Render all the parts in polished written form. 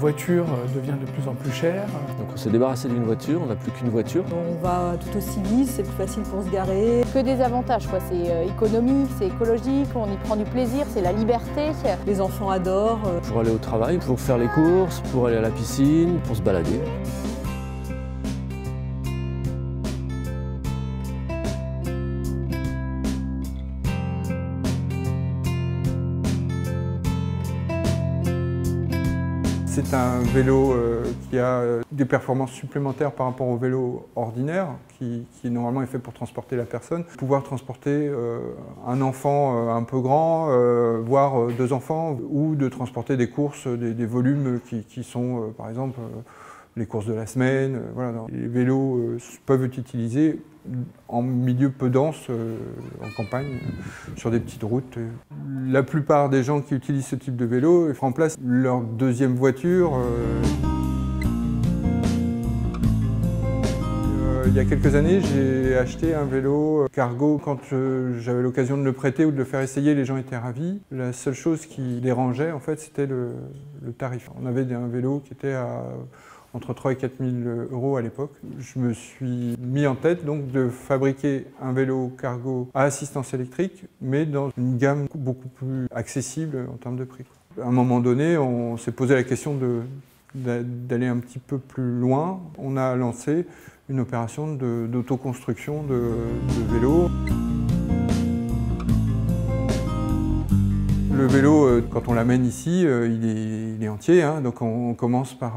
voiture devient de plus en plus chère. Donc on s'est débarrassé d'une voiture, on n'a plus qu'une voiture. On va tout aussi vite, c'est plus facile pour se garer. Que des avantages, quoi. C'est économique, c'est écologique, on y prend du plaisir, c'est la liberté. Les enfants adorent. Pour aller au travail, pour faire les courses, pour aller à la piscine, pour se balader. C'est un vélo qui a des performances supplémentaires par rapport au vélo ordinaire, qui normalement est fait pour transporter la personne. Pouvoir transporter un enfant un peu grand, voire deux enfants, ou de transporter des courses, des volumes qui sont par exemple les courses de la semaine. Voilà. Les vélos peuvent être utilisés en milieu peu dense, en campagne, sur des petites routes. La plupart des gens qui utilisent ce type de vélo remplacent leur deuxième voiture. Il y a quelques années, j'ai acheté un vélo cargo. Quand j'avais l'occasion de le prêter ou de le faire essayer, les gens étaient ravis. La seule chose qui dérangeait, en fait, c'était le tarif. On avait un vélo qui était à entre 3 000 et 4 000 € à l'époque. Je me suis mis en tête donc de fabriquer un vélo cargo à assistance électrique, mais dans une gamme beaucoup plus accessible en termes de prix. À un moment donné, on s'est posé la question d'aller un petit peu plus loin. On a lancé une opération d'autoconstruction de vélos. Le vélo, quand on l'amène ici, il est entier, hein, donc on commence par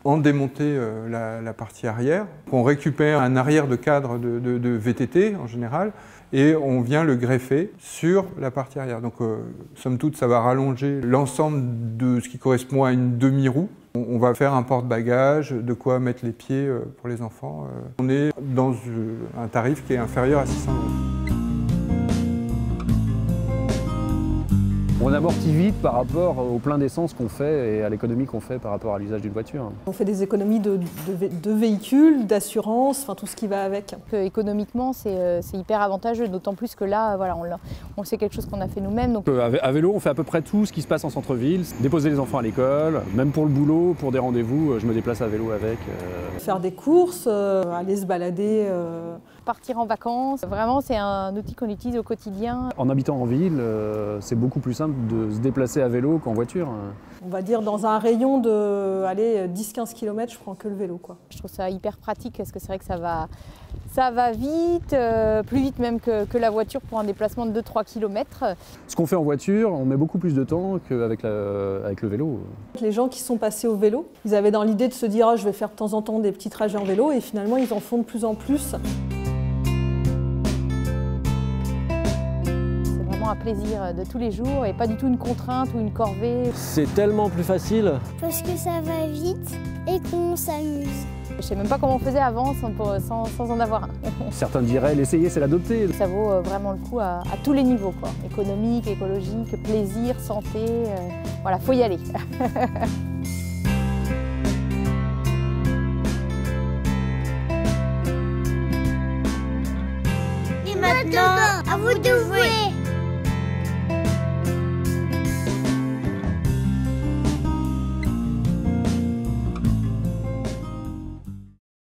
en démonter la partie arrière. On récupère un arrière de cadre de VTT en général et on vient le greffer sur la partie arrière. Donc somme toute, ça va rallonger l'ensemble de ce qui correspond à une demi-roue. On va faire un porte-bagages, de quoi mettre les pieds pour les enfants. On est dans un tarif qui est inférieur à 600 €. On amortit vite par rapport au plein d'essence qu'on fait et à l'économie qu'on fait par rapport à l'usage d'une voiture. On fait des économies de véhicules, d'assurance, enfin tout ce qui va avec. Économiquement, c'est hyper avantageux, d'autant plus que là, voilà, c'est quelque chose qu'on a fait nous-mêmes. Donc... À vélo, on fait à peu près tout ce qui se passe en centre-ville. Déposer les enfants à l'école, même pour le boulot, pour des rendez-vous, je me déplace à vélo avec. Faire des courses, aller se balader. Partir en vacances, vraiment c'est un outil qu'on utilise au quotidien. En habitant en ville, c'est beaucoup plus simple de se déplacer à vélo qu'en voiture. On va dire dans un rayon de 10-15 km, je prends que le vélo, quoi. Je trouve ça hyper pratique parce que c'est vrai que ça va vite, plus vite même que la voiture pour un déplacement de 2-3 km. Ce qu'on fait en voiture, on met beaucoup plus de temps qu'avec le vélo. Les gens qui sont passés au vélo, ils avaient dans l'idée de se dire je vais faire de temps en temps des petits trajets en vélo et finalement ils en font de plus en plus. Un plaisir de tous les jours et pas du tout une contrainte ou une corvée. C'est tellement plus facile. Parce que ça va vite et qu'on s'amuse. Je sais même pas comment on faisait avant sans en avoir un. Certains diraient l'essayer c'est l'adopter. Ça vaut vraiment le coup à tous les niveaux, quoi. Économique, écologique, plaisir, santé, voilà, faut y aller. Et maintenant, à vous de jouer.